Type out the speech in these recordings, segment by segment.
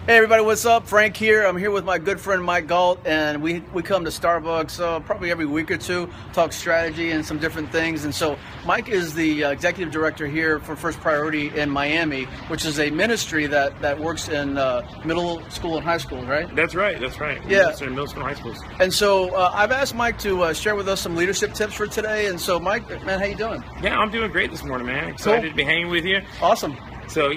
Hey everybody, what's up? Frank here. I'm here with my good friend Mike Galt, and we come to Starbucks probably every week or two, talk strategy and some different things. And so Mike is the executive director here for First Priority in Miami, which is a ministry that works in middle school and high school, right? That's right. Yeah. In middle school and high schools. And so I've asked Mike to share with us some leadership tips for today. And so Mike, man, how you doing? Yeah, I'm doing great this morning, man. Excited to be hanging with you. Awesome. So,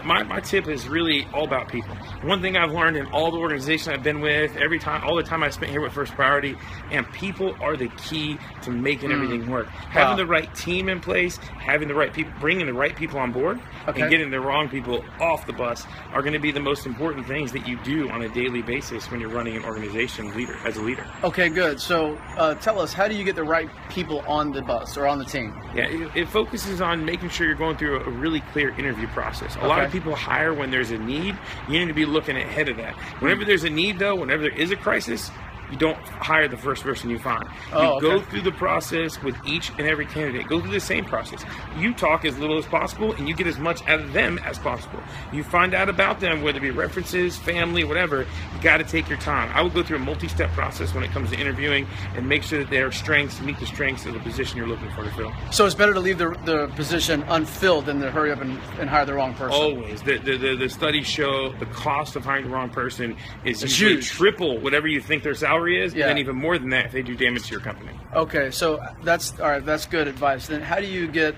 my tip is really all about people. One thing I've learned in all the organizations I've been with, all the time I spent here with First Priority, and people are the key to making everything work. Having the right team in place, having the right people, bringing the right people on board, and getting the wrong people off the bus are going to be the most important things that you do on a daily basis when you're running an organization as a leader. Okay, good. So tell us, how do you get the right people on the bus or on the team? Yeah, it focuses on making sure you're going through a really clear interview process. A lot of people hire when there's a need. You need to be looking ahead of that. Whenever there's a need, though, whenever there is a crisis, you don't hire the first person you find. You go through the process with each and every candidate. Go through the same process. You talk as little as possible, and you get as much out of them as possible. You find out about them, whether it be references, family, whatever. You got to take your time. I would go through a multi-step process when it comes to interviewing and make sure that their strengths meet the strengths of the position you're looking for to fill. So it's better to leave the position unfilled than to hurry up and hire the wrong person. Always. The studies show the cost of hiring the wrong person is huge. Triple whatever you think their salary is, and then even more than that if they do damage to your company. Okay, so that's all right. That's good advice. Then how do you get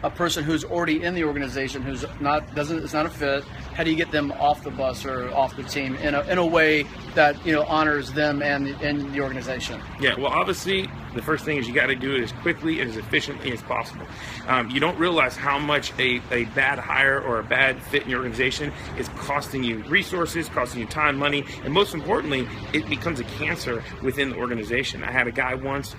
a person who's already in the organization it's not a fit? How do you get them off the bus or off the team in a way that honors them and the organization? Yeah, well, obviously the first thing is you got to do it as quickly and as efficiently as possible. You don't realize how much a bad hire or a bad fit in your organization is costing you resources, costing you time, money, and most importantly, it becomes a cancer within the organization. I had a guy once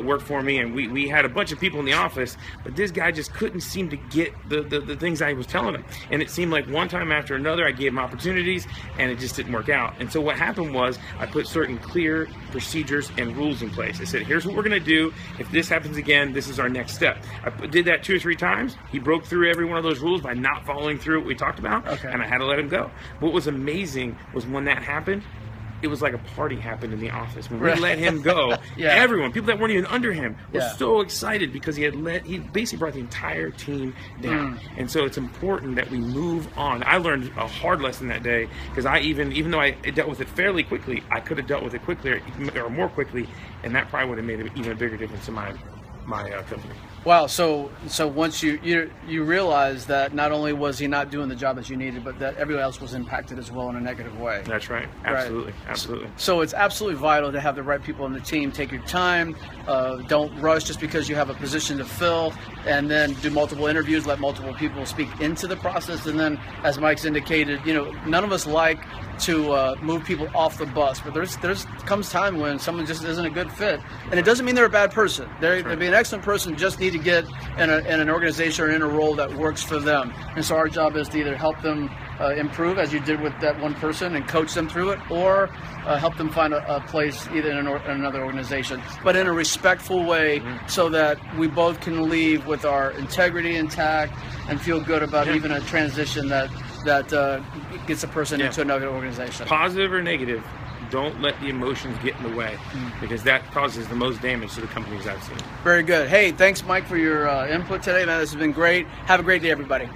work for me, and we had a bunch of people in the office, but this guy just couldn't seem to get the things I was telling him. And it seemed like one time after another, I gave him opportunities, and it just didn't work out. And so what happened was I put certain clear procedures and rules in place. I said, here's what we're going to do. If this happens again, this is our next step. I did that 2 or 3 times. He broke through every one of those rules by not following through what we talked about, and I had to let him go. What was amazing was when that happened, it was like a party happened in the office. When we let him go, everyone, people that weren't even under him, were so excited because he basically brought the entire team down. And so it's important that we move on. I learned a hard lesson that day because even though I dealt with it fairly quickly, I could have dealt with it quickly or more quickly, and that probably would have made an even bigger difference in my company. Wow. So once you realize that not only was he not doing the job that you needed, but that everyone else was impacted as well in a negative way. That's right. Absolutely. Absolutely. So it's absolutely vital to have the right people on the team. Take your time. Don't rush just because you have a position to fill, and then do multiple interviews. Let multiple people speak into the process, and then, as Mike's indicated, none of us like to move people off the bus, but there's comes time when someone just isn't a good fit, and it doesn't mean they're a bad person. They'd be an excellent person, just need to get in an organization or in a role that works for them. And so our job is to either help them improve, as you did with that one person, and coach them through it, or help them find a place either in another organization, but in a respectful way, so that we both can leave with our integrity intact and feel good about even a transition that gets a person into another organization. Positive or negative, don't let the emotions get in the way, because that causes the most damage to the companies I've seen. Very good. Hey, thanks, Mike, for your input today, man. This has been great. Have a great day, everybody.